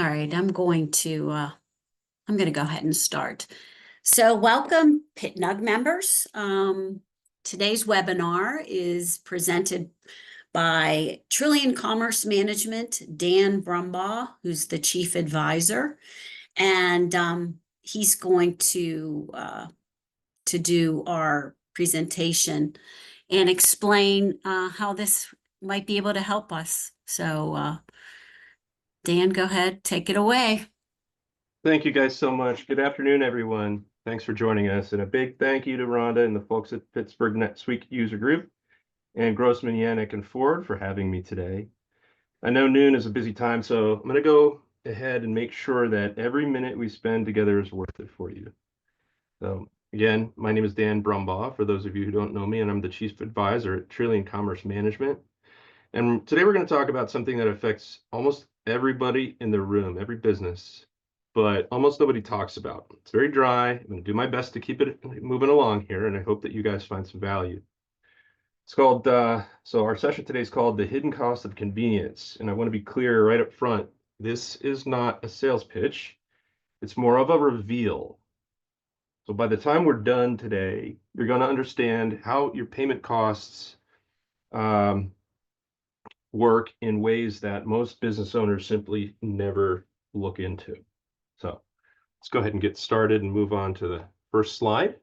All right, I'm going to go ahead and start. So welcome PittNUG members. Today's webinar is presented by TRILIAN Commerce Management, Dan Brumbaugh, who's the Chief Advisor. And he's going to do our presentation and explain how this might be able to help us. So Dan, go ahead, take it away. Thank you guys so much. Good afternoon, everyone. Thanks for joining us. And a big thank you to Rhonda and the folks at Pittsburgh NetSuite User Group and Grossman, Yannick, and Ford for having me today. I know noon is a busy time, so I'm going to go ahead and make sure that every minute we spend together is worth it for you. So again, my name is Dan Brumbaugh, for those of you who don't know me, and I'm the Chief Advisor at TRILIAN Commerce Management. And today we're going to talk about something that affects almost everybody in the room, every business, but almost nobody talks about. It's very dry. I'm going to do my best to keep it moving along here, and I hope that you guys find some value. It's called, so our session today is called The Hidden Cost of Convenience. And I want to be clear right up front, this is not a sales pitch. It's more of a reveal. So by the time we're done today, you're going to understand how your payment costs work in ways that most business owners simply never look into. So let's go ahead and get started and move on to the first slide.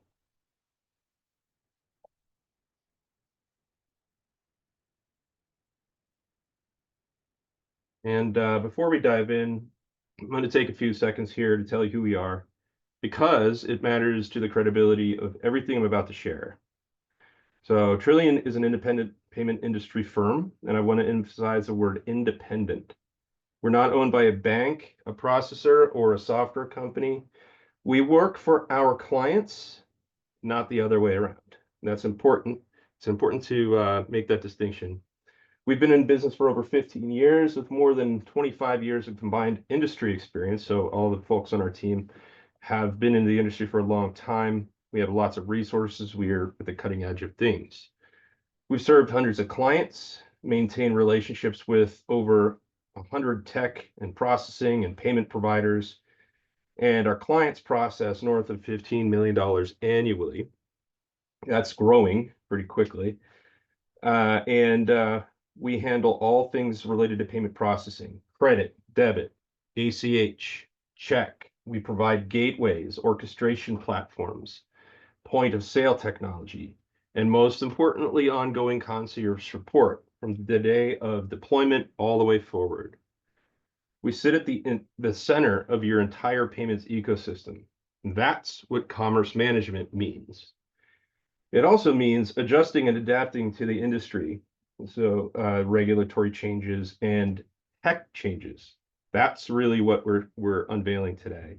And before we dive in, I'm going to take a few seconds here to tell you who we are, because it matters to the credibility of everything I'm about to share. So TRILIAN is an independent payment industry firm, and I want to emphasize the word independent. We're not owned by a bank, a processor, or a software company. We work for our clients, not the other way around. And that's important. It's important to make that distinction. We've been in business for over 15 years with more than 25 years of combined industry experience. So all the folks on our team have been in the industry for a long time. We have lots of resources. We are at the cutting edge of things. We've served hundreds of clients, maintained relationships with over 100 tech and processing and payment providers, and our clients process north of $15 million annually. That's growing pretty quickly. We handle all things related to payment processing: credit, debit, ACH, check. We provide gateways, orchestration platforms, point of sale technology, and most importantly, ongoing concierge support from the day of deployment all the way forward. We sit at the center of your entire payments ecosystem. That's what commerce management means. It also means adjusting and adapting to the industry. So regulatory changes and tech changes. That's really what we're unveiling today.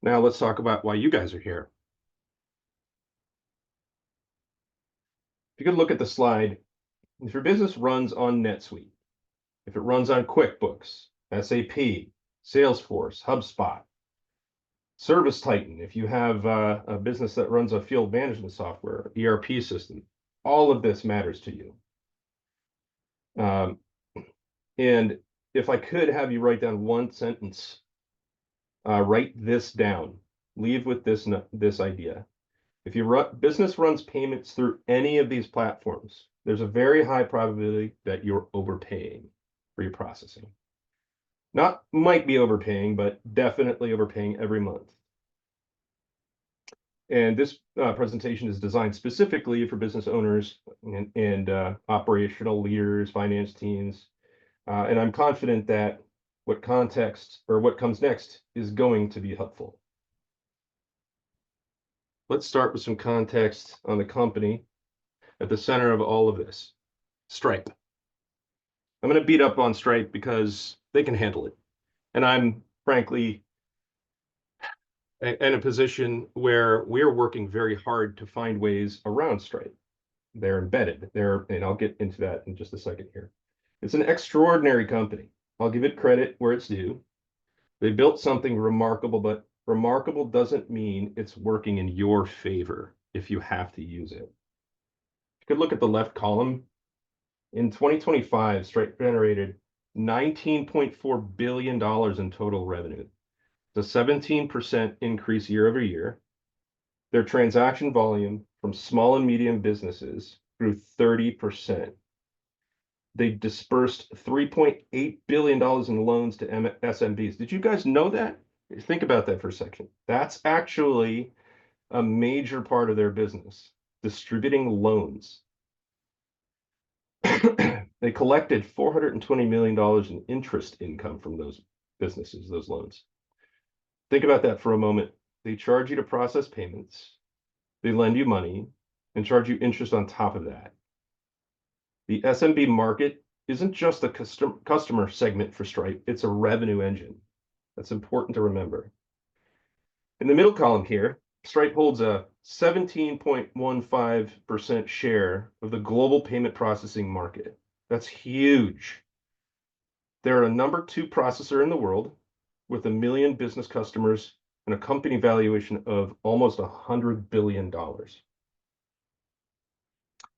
Now let's talk about why you guys are here. If you could look at the slide, if your business runs on NetSuite, if it runs on QuickBooks, SAP, Salesforce, HubSpot, ServiceTitan, if you have a business that runs a field management software, ERP system, all of this matters to you. And if I could have you write down one sentence, write this down, leave with this idea. If your business runs payments through any of these platforms, there's a very high probability that you're overpaying for your processing. Not might be overpaying, but definitely overpaying every month. And this presentation is designed specifically for business owners and operational leaders, finance teams. And I'm confident that what comes next is going to be helpful. Let's start with some context on the company at the center of all of this: Stripe. I'm going to beat up on Stripe because they can handle it. And I'm frankly in a position where we're working very hard to find ways around Stripe. They're embedded there, and I'll get into that in just a second here. It's an extraordinary company. I'll give it credit where it's due. They built something remarkable, but remarkable doesn't mean it's working in your favor if you have to use it. You could look at the left column. In 2025, Stripe generated $19.4 billion in total revenue. It's a 17% increase year over year. Their transaction volume from small and medium businesses grew 30%. They dispersed $3.8 billion in loans to SMBs. Did you guys know that? Think about that for a second. That's actually a major part of their business, distributing loans. They collected $420 million in interest income from those businesses, those loans. Think about that for a moment. They charge you to process payments, they lend you money, and charge you interest on top of that. The SMB market isn't just a customer segment for Stripe, it's a revenue engine. That's important to remember. In the middle column here, Stripe holds a 17.15% share of the global payment processing market. That's huge. They're a #2 processor in the world with 1 million business customers and a company valuation of almost $100 billion.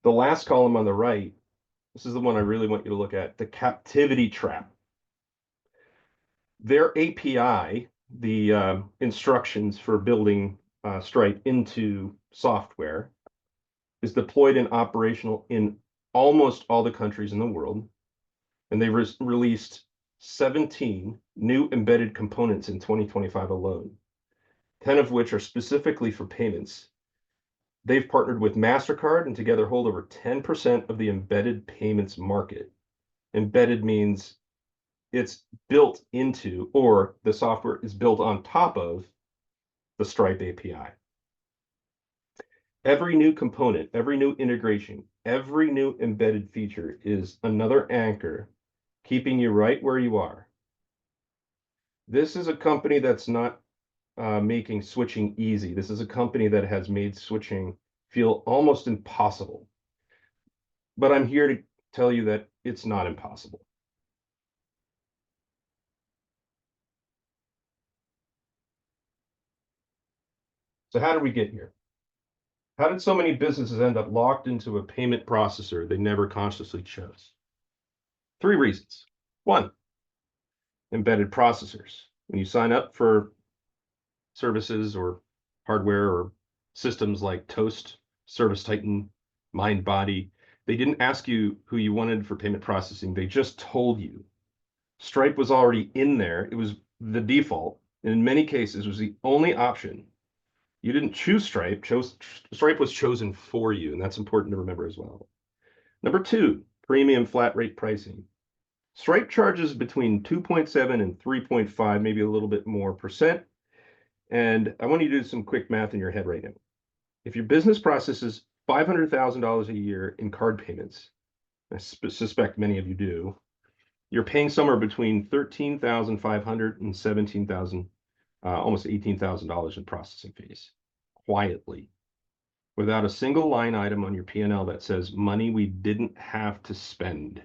The last column on the right, this is the one I really want you to look at, the captivity trap. Their API, the instructions for building Stripe into software, is deployed and operational in almost all the countries in the world. And they released 17 new embedded components in 2025 alone, 10 of which are specifically for payments. They've partnered with MasterCard and together hold over 10% of the embedded payments market. Embedded means it's built into, or the software is built on top of, the Stripe API. Every new component, every new integration, every new embedded feature is another anchor keeping you right where you are. This is a company that's not making switching easy. This is a company that has made switching feel almost impossible. But I'm here to tell you that it's not impossible. So how did we get here? How did so many businesses end up locked into a payment processor they never consciously chose? 3 reasons. 1, embedded processors. When you sign up for services or hardware or systems like Toast, Service Titan, MindBody, they didn't ask you who you wanted for payment processing. They just told you. Stripe was already in there. It was the default, and in many cases was the only option. You didn't choose Stripe. Stripe was chosen for you, and that's important to remember as well. Number 2, premium flat rate pricing. Stripe charges between 2.7 and 3.5, maybe a little bit more %. And I want you to do some quick math in your head right now. If your business processes $500,000 a year in card payments, I suspect many of you do, you're paying somewhere between $13,500 and $17,000, almost $18,000 in processing fees, quietly, without a single line item on your P&L that says money we didn't have to spend.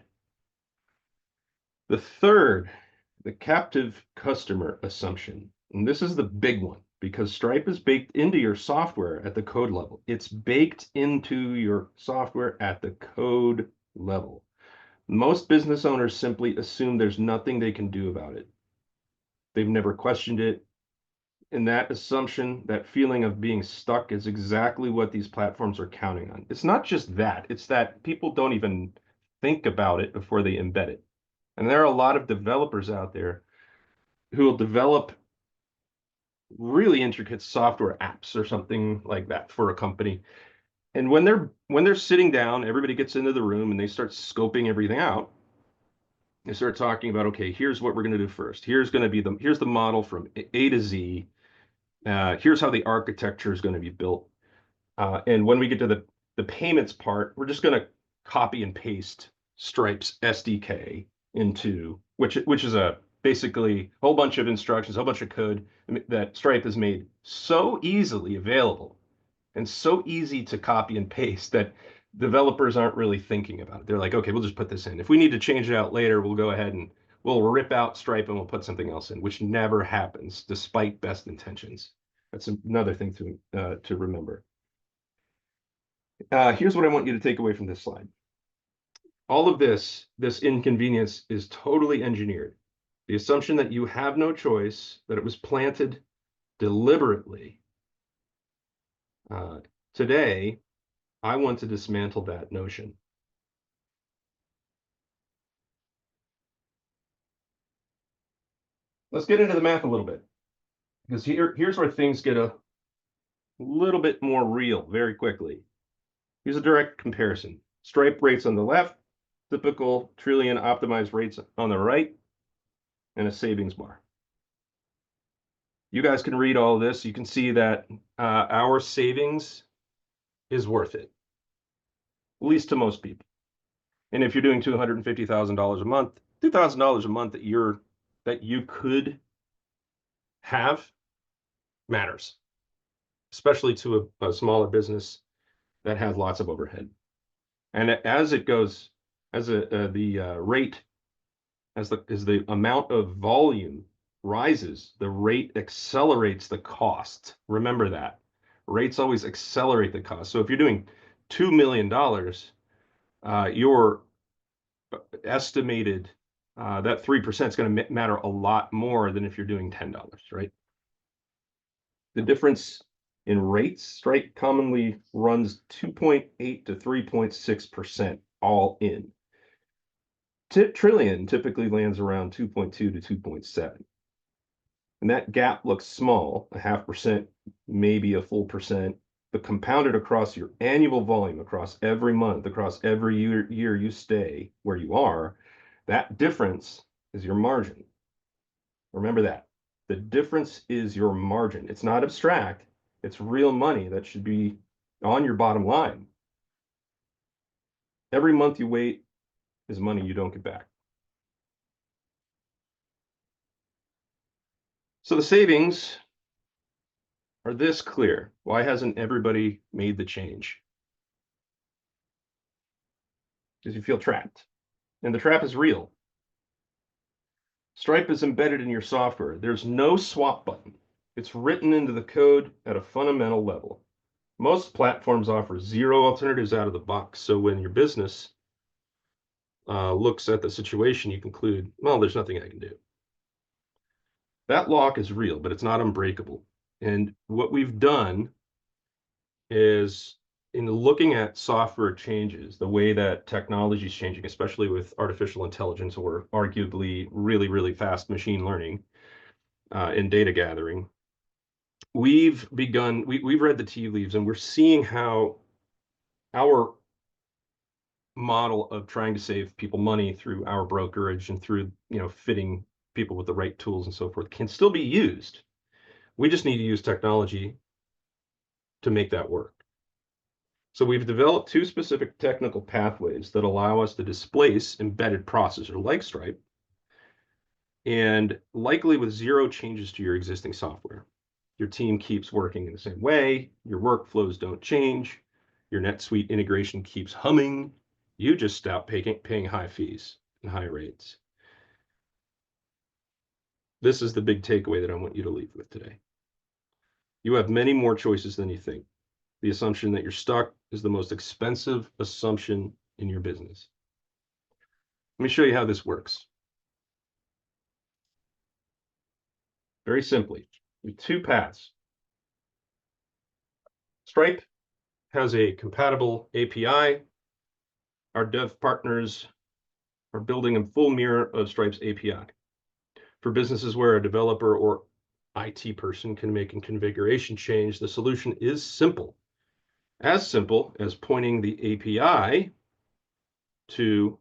The third, the captive customer assumption. And this is the big one because Stripe is baked into your software at the code level. It's baked into your software at the code level. Most business owners simply assume there's nothing they can do about it. They've never questioned it. And that assumption, that feeling of being stuck, is exactly what these platforms are counting on. It's not just that, it's that people don't even think about it before they embed it. And there are a lot of developers out there who will develop really intricate software apps or something like that for a company. And when they're sitting down, everybody gets into the room and they start scoping everything out. They start talking about, okay, here's what we're going to do first. Here's the model from A to Z. Here's how the architecture is going to be built. And when we get to the payments part, we're just going to copy and paste Stripe's SDK into, which is basically a whole bunch of instructions, a whole bunch of code that Stripe has made so easily available and so easy to copy and paste that developers aren't really thinking about it. They're like, okay, we'll just put this in. If we need to change it out later, we'll go ahead and we'll rip out Stripe and we'll put something else in, which never happens despite best intentions. That's another thing to remember. Here's what I want you to take away from this slide. all of this inconvenience is totally engineered. The assumption that you have no choice, that it was planted deliberately. Today, I want to dismantle that notion. Let's get into the math a little bit, because here's where things get a little bit more real very quickly. Here's a direct comparison. Stripe rates on the left, typical TRILIAN optimized rates on the right, and a savings bar. You guys can read all of this. You can see that our savings is worth it, at least to most people. And if you're doing $250,000 a month, $2,000 a month that you could have matters, especially to a smaller business that has lots of overhead. And as it goes, as the rate, as the amount of volume rises, the rate accelerates the cost. Remember that. Rates always accelerate the cost. So if you're doing $2 million, your estimated that 3% is going to matter a lot more than if you're doing $10, right? The difference in rates, Stripe commonly runs 2.8 to 3.6% all in. TRILIAN typically lands around 2.2 to 2.7. And that gap looks small, a 0.5%, maybe a full percent, but compounded across your annual volume, across every month, across every year you stay where you are, that difference is your margin. Remember that. The difference is your margin. It's not abstract. It's real money that should be on your bottom line. Every month you wait is money you don't get back. So the savings are this clear. Why hasn't everybody made the change? Because you feel trapped. And the trap is real. Stripe is embedded in your software. There's no swap button. It's written into the code at a fundamental level. Most platforms offer zero alternatives out of the box. So when your business looks at the situation, you conclude, well, there's nothing I can do. That lock is real, but it's not unbreakable. And what we've done is, in looking at software changes, the way that technology is changing, especially with artificial intelligence or arguably really, really fast machine learning and data gathering, we've read the tea leaves, and we're seeing how our model of trying to save people money through our brokerage and through, fitting people with the right tools and so forth can still be used. We just need to use technology to make that work. So we've developed two specific technical pathways that allow us to displace embedded processor like Stripe, and likely with zero changes to your existing software. Your team keeps working in the same way, your workflows don't change, your NetSuite integration keeps humming, you just stop paying high fees and high rates. This is the big takeaway that I want you to leave with today. You have many more choices than you think. The assumption that you're stuck is the most expensive assumption in your business. Let me show you how this works. Very simply, with two paths. Stripe has a compatible API. Our dev partners are building a full mirror of Stripe's API. For businesses where a developer or IT person can make a configuration change, the solution is simple. As simple as pointing the API to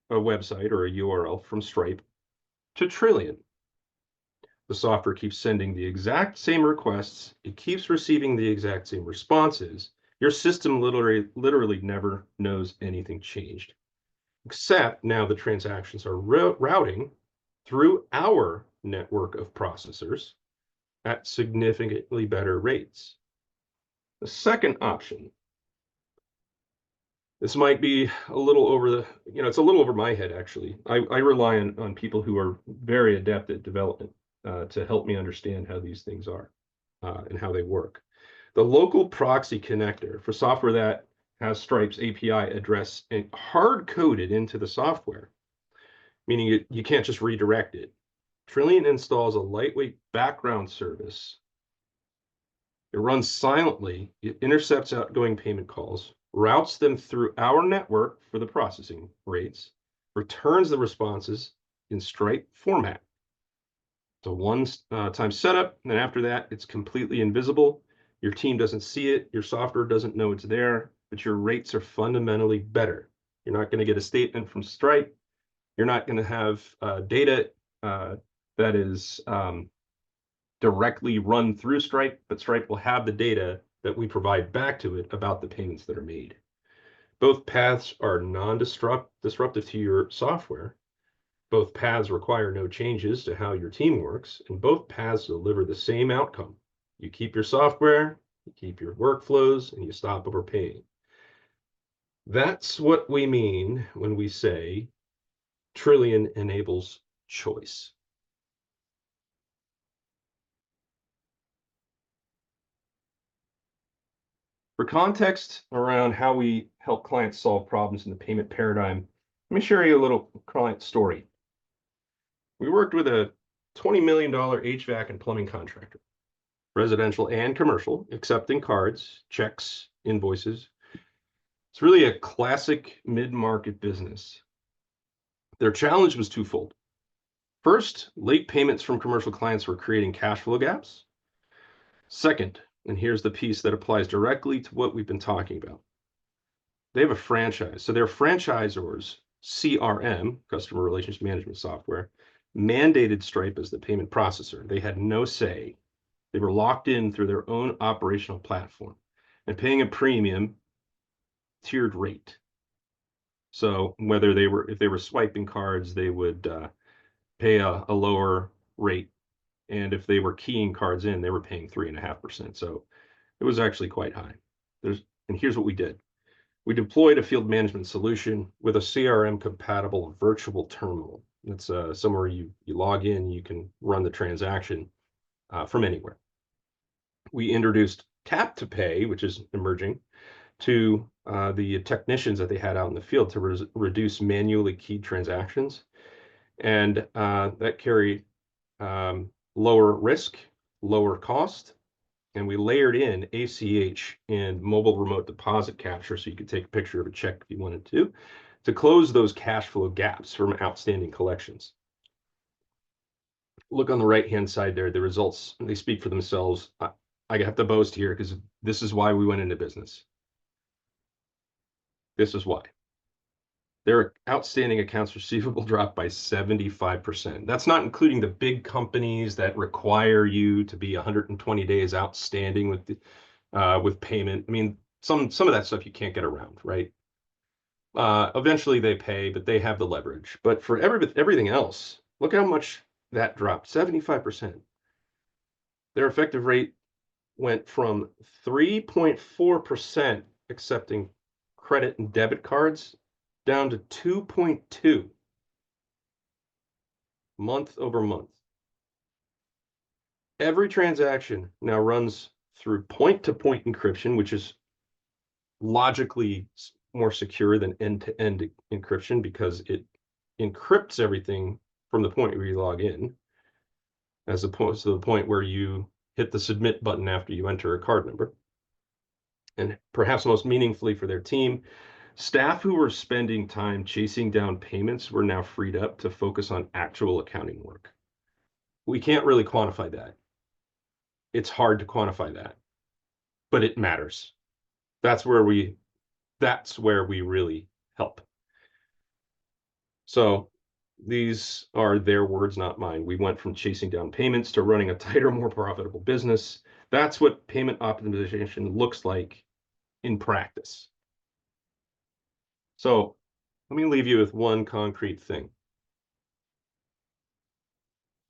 a website or a URL from Stripe to TRILIAN. The software keeps sending the exact same requests. It keeps receiving the exact same responses. Your system literally never knows anything changed, except now the transactions are routing through our network of processors at significantly better rates. The second option, this might be a little over it's a little over my head, actually. I rely on people who are very adept at development to help me understand how these things are and how they work. The local proxy connector for software that has Stripe's API address hard-coded into the software, meaning you can't just redirect it. TRILIAN installs a lightweight background service. It runs silently, it intercepts outgoing payment calls, routes them through our network for the processing rates, returns the responses in Stripe format. It's a one-time setup, and then after that, it's completely invisible. Your team doesn't see it, your software doesn't know it's there, but your rates are fundamentally better. You're not going to get a statement from Stripe. You're not going to have data that is directly run through Stripe, but Stripe will have the data that we provide back to it about the payments that are made. Both paths are non-disruptive to your software. Both paths require no changes to how your team works, and both paths deliver the same outcome. You keep your software, you keep your workflows, and you stop overpaying. That's what we mean when we say TRILIAN enables choice. For context around how we help clients solve problems in the payment paradigm, let me share you a little client story. We worked with a $20 million HVAC and plumbing contractor, residential and commercial, accepting cards, checks, invoices. It's really a classic mid-market business. Their challenge was twofold. First, late payments from commercial clients were creating cash flow gaps. Second, and here's the piece that applies directly to what we've been talking about. They have a franchise. So their franchisors, CRM, customer relationship management software, mandated Stripe as the payment processor. They had no say. They were locked in through their own operational platform and paying a premium tiered rate. So whether if they were swiping cards, they would pay a lower rate. And if they were keying cards in, they were paying 3.5%. So it was actually quite high. And here's what we did. We deployed a field management solution with a CRM compatible virtual terminal. It's somewhere you log in, you can run the transaction from anywhere. We introduced tap to pay, which is emerging, to the technicians that they had out in the field to reduce manually keyed transactions. And that carried lower risk, lower cost, and we layered in ACH and mobile remote deposit capture so you could take a picture of a check if you wanted to close those cash flow gaps from outstanding collections. Look on the right-hand side there, the results, they speak for themselves. I have to boast here because this is why we went into business. This is why. Their outstanding accounts receivable dropped by 75%. That's not including the big companies that require you to be 120 days outstanding with payment. I mean, some of that stuff you can't get around, right? Eventually they pay, but they have the leverage. But for everything else, look how much that dropped, 75%. Their effective rate went from 3.4% accepting credit and debit cards down to 2.2 month over month. Every transaction now runs through point-to-point encryption, which is logically more secure than end-to-end encryption because it encrypts everything from the point where you log in, as opposed to the point where you hit the submit button after you enter a card number. And perhaps most meaningfully for their team, staff who were spending time chasing down payments were now freed up to focus on actual accounting work. We can't really quantify that. It's hard to quantify that, but it matters. That's where we really help. So these are their words, not mine. We went from chasing down payments to running a tighter, more profitable business. That's what payment optimization looks like in practice. So let me leave you with one concrete thing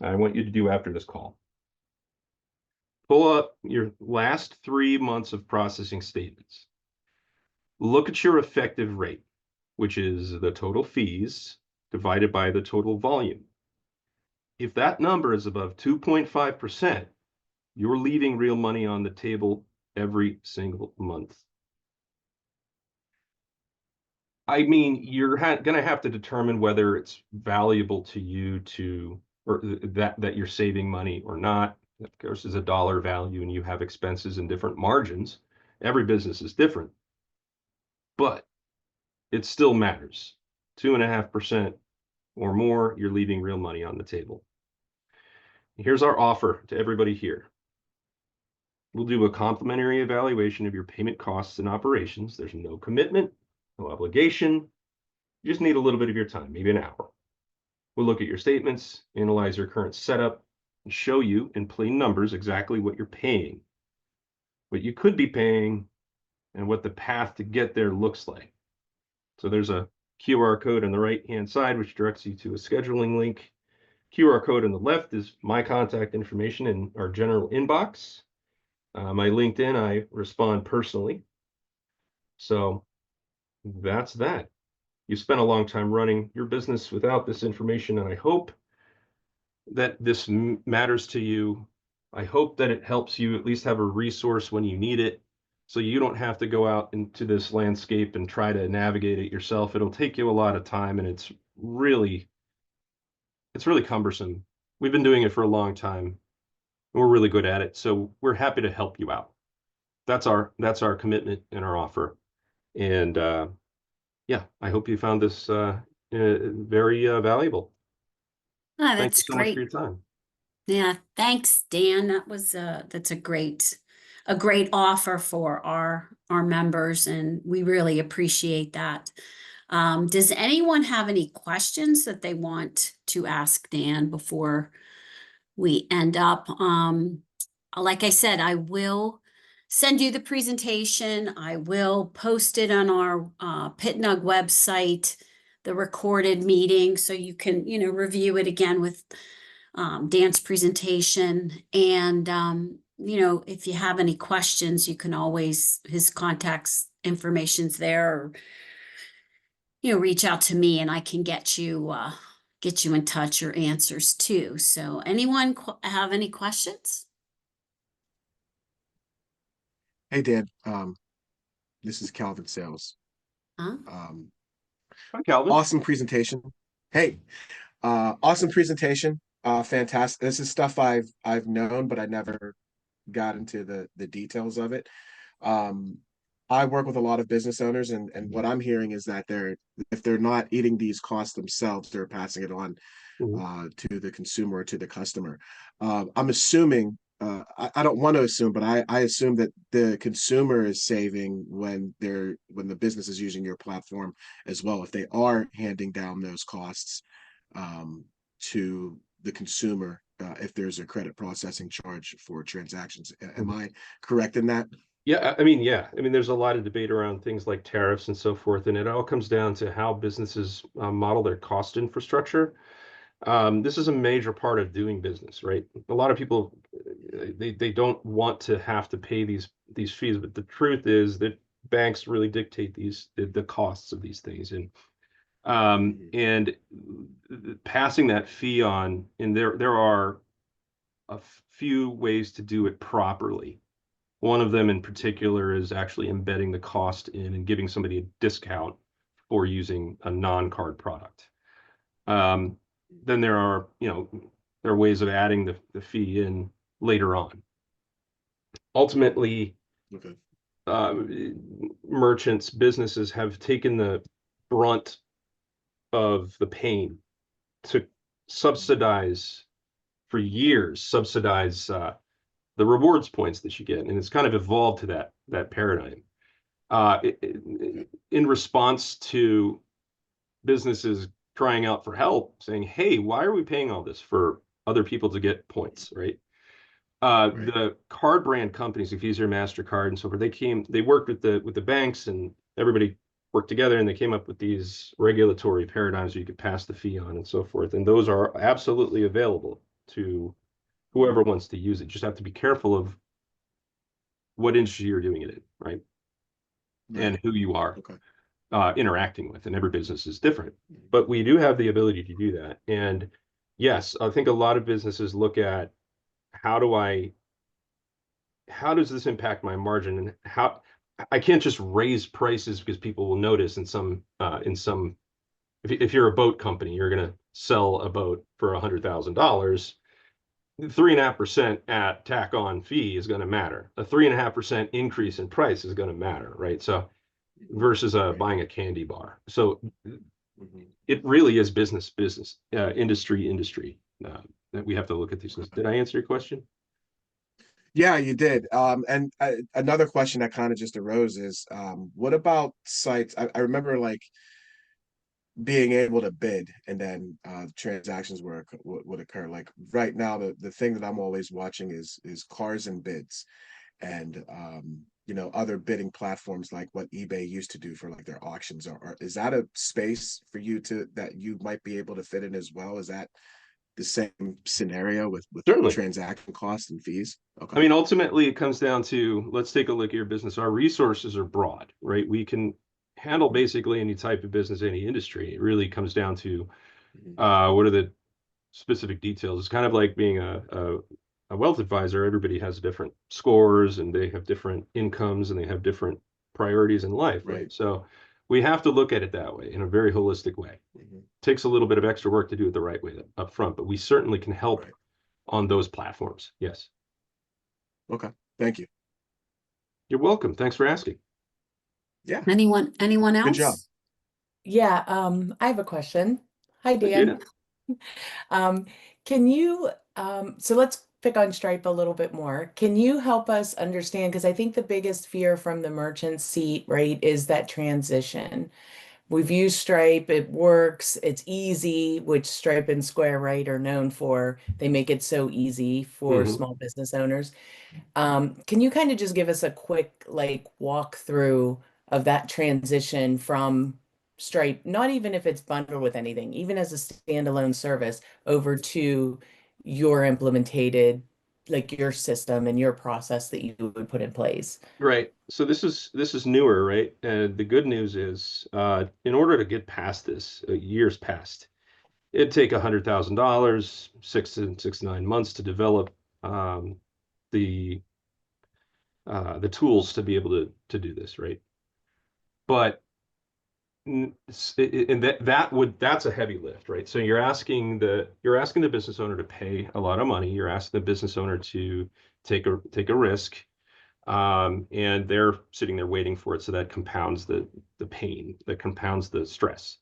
I want you to do after this call. Pull up your last 3 months of processing statements. Look at your effective rate, which is the total fees divided by the total volume. If that number is above 2.5%, you're leaving real money on the table every single month. I mean, you're going to have to determine whether it's valuable to you or that you're saving money or not. Of course, is a dollar value, and you have expenses and different margins. Every business is different, but it still matters. 2.5% or more, you're leaving real money on the table. Here's our offer to everybody here. We'll do a complimentary evaluation of your payment costs and operations. There's no commitment, no obligation. You just need a little bit of your time, maybe an hour. We'll look at your statements, analyze your current setup, and show you in plain numbers exactly what you're paying, what you could be paying, and what the path to get there looks like. So there's a QR code on the right-hand side, which directs you to a scheduling link. QR code on the left is my contact information in our general inbox. My LinkedIn, I respond personally. So that's that. You spent a long time running your business without this information, and I hope that this matters to you. I hope that it helps you at least have a resource when you need it, so you don't have to go out into this landscape and try to navigate it yourself. It'll take you a lot of time, and it's really cumbersome. We've been doing it for a long time, and we're really good at it, so we're happy to help you out. That's our commitment and our offer. And yeah, I hope you found this very valuable. Oh, Thank you that's so much for great. your time. Yeah, thanks, Dan. That's a great offer for our members, and we really appreciate that. Does anyone have any questions that they want to ask Dan before we end up? Like I said, I will send you the presentation. I will post it on our PittNUG website, the recorded meeting, so you can, review it again with Dan's presentation. And, if you have any questions, you can always, his contacts information's there, or, reach out to me and I can get you in touch or answers too. So anyone have any questions? Hey, Dan. This is Calvin Sales. Huh? Hi, Calvin. Awesome presentation. Hey, awesome presentation. Fantastic. This is stuff I've known, but I never got into the details of it. I work with a lot of business owners, and what I'm hearing is that if they're not eating these costs themselves, they're passing it on to the consumer or to the customer. I'm assuming, I don't want to assume, but I assume that the consumer is saving when the business is using your platform as well, if they are handing down those costs to the consumer, if there's a credit processing charge for transactions. Am I correct in that? Yeah, there's a lot of debate around things like tariffs and so forth, and it all comes down to how businesses model their cost infrastructure. This is a major part of doing business, right? A lot of people, they don't want to have to pay these fees, but the truth is that banks really dictate the costs of these things, and passing that fee on, and there are a few ways to do it properly. One of them in particular is actually embedding the cost in and giving somebody a discount for using a non-card product. Then there are ways of adding the fee in later on. Ultimately, Okay. Merchants, businesses have taken the brunt of the pain to subsidize for years, the rewards points that you get, and it's kind of evolved to that paradigm. In response to businesses crying out for help, saying, "Hey, why are we paying all this for other people to get points?" Right? Right. The card brand companies, like Visa, MasterCard, and so forth, they worked with the banks, and everybody worked together, and they came up with these regulatory paradigms where you could pass the fee on and so forth. And those are absolutely available to whoever wants to use it. Just have to be careful of what industry you're doing it in, right? And who you are interacting with. And every business is different. But we do have the ability to do that. And yes, I think a lot of businesses look at how does this impact my margin, and I can't just raise prices because people will notice if you're a boat company, you're going to sell a boat for $100,000. 3.5% at tack on fee is going to matter. A 3.5% increase in price is going to matter, right? So versus buying a candy bar. So it really is business, industry that we have to look at these. Did I answer your question? Yeah, you did. And another question that kind of just arose is, what about sites? I remember like being able to bid and then transactions would occur. Like right now, the thing that I'm always watching is cars and bids, and other bidding platforms like what eBay used to do for like their auctions. Is that a space for you that you might be able to fit in as well? Is that the same scenario with Certainly. transaction costs and fees? Okay. I mean, ultimately, it comes down to, let's take a look at your business. Our resources are broad, right? We can handle basically any type of business, any industry. It really comes down to what are the specific details. It's kind of like being a wealth advisor. Everybody has different scores and they have different incomes and they have different priorities in life, right? So we have to look at it that way in a very holistic way. Takes a little bit of extra work to do it the right way up front, but we certainly can help on those platforms. Yes. Okay. Thank you. You're welcome. Thanks for asking. Yeah. Anyone else? Good job. Yeah, I have a question. Hi, Dan. Can you, so let's pick on Stripe a little bit more. Can you help us understand, because I think the biggest fear from the merchant seat, right, is that transition. We've used Stripe, it works, it's easy, which Stripe and Square, right, are known for. They make it so easy for small business owners. Can you kind of just give us a quick like walkthrough of that transition from Stripe, not even if it's bundled with anything, even as a standalone service, over to your implemented, like your system and your process that you would put in place? Right. So this is newer, right? And the good news is, in order to get past this, years past, it'd take $100,000, 6 to 9 months to develop the tools to be able to do this, right? But that's a heavy lift, right? So you're asking the business owner to pay a lot of money. You're asking the business owner to take a risk, and they're sitting there waiting for it. So that compounds the pain, that compounds the stress.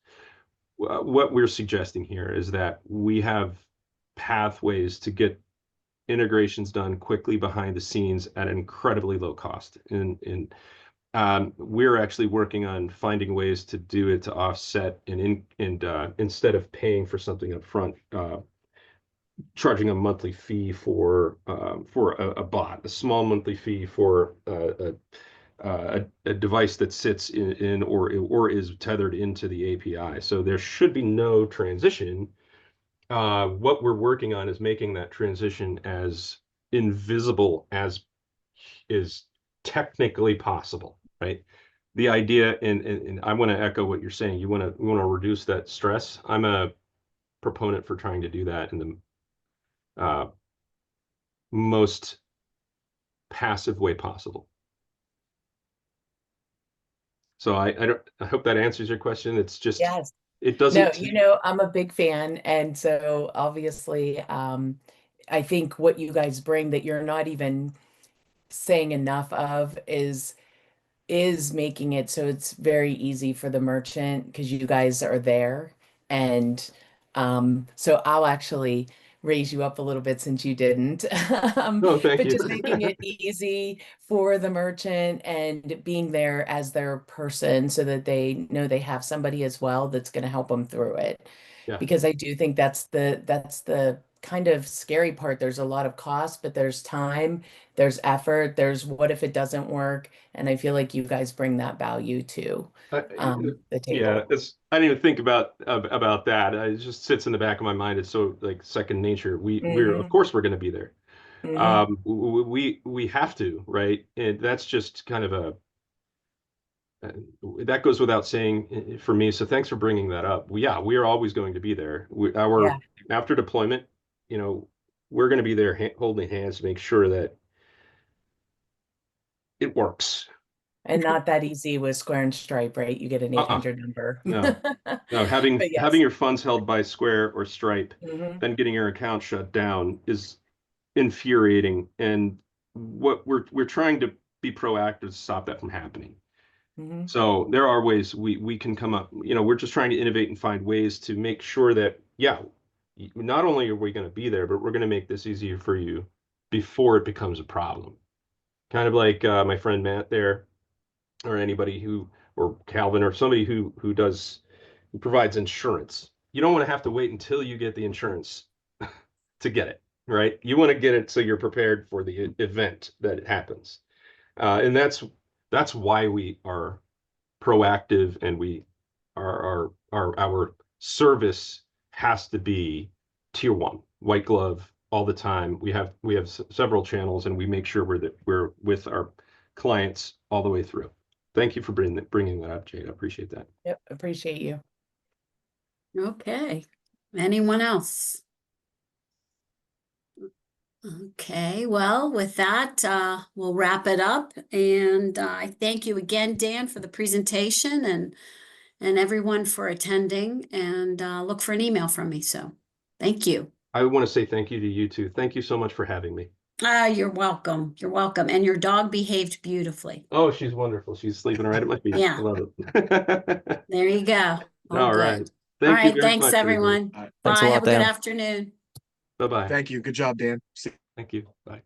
What we're suggesting here is that we have pathways to get integrations done quickly behind the scenes at an incredibly low cost. And we're actually working on finding ways to do it to offset and instead of paying for something up front, charging a monthly fee for a bot, a small monthly fee for a device that sits in or is tethered into the API. So there should be no transition. What we're working on is making that transition as invisible as is technically possible, right? The idea, and I want to echo what you're saying. We want to reduce that stress. I'm a proponent for trying to do that in the most passive way possible. So I hope that answers your question. It's just, yes. It doesn't. No, I'm a big fan. And so obviously, I think what you guys bring that you're not even saying enough of is making it so it's very easy for the merchant because you guys are there. And so I'll actually raise you up a little bit since you didn't. No, thank But you. just making it easy for the merchant and being there as their person so that they know they have somebody as well that's going to help them through it. Yeah. Because I do think that's the kind of scary part. There's a lot of cost, but there's time, there's effort, there's what if it doesn't work? And I feel like you guys bring that value to the table. Yeah, I didn't even think about that. It just sits in the back of my mind. It's so like second nature. We're of course we're going to be there. We have to, right? And that's just kind of that goes without saying for me. So thanks for bringing that up. We are always going to be there. After deployment, we're going to be there holding hands to make sure that it works. And not that easy with Square and Stripe, right? You get an 800 number. No. No, having But yes. having your funds held by Square or Stripe, Mhm. then getting your account shut down is infuriating. And what we're trying to be proactive to stop that from happening. Mhm. So there are ways we can come up, we're just trying to innovate and find ways to make sure that, yeah, not only are we going to be there, but we're going to make this easier for you before it becomes a problem. Kind of like my friend Matt there, or anybody or Calvin, or somebody who provides insurance. You don't want to have to wait until you get the insurance to get it, right? You want to get it so you're prepared for the event that happens. And that's why we are proactive, and our service has to be tier 1, white glove all the time. We have several channels, and we make sure we're with our clients all the way through. Thank you for bringing that up, Jade. I appreciate that. Yep, appreciate you. Okay. Anyone else? Okay, well, with that, we'll wrap it up. And I thank you again, Dan, for the presentation, and everyone for attending, and look for an email from me. So thank you. I want to say thank you to you too. Thank you so much for having me. You're welcome. You're welcome. And your dog behaved beautifully. Oh, she's wonderful. She's sleeping right at my feet. Yeah. I love it. There you go. All Good. right. All Thank you right. very Thanks, much, everybody. everyone. All right. Thanks a Bye. lot, Have a good Dan. afternoon. Bye-bye. Thank you. Good job, Dan. See Thank you. Bye.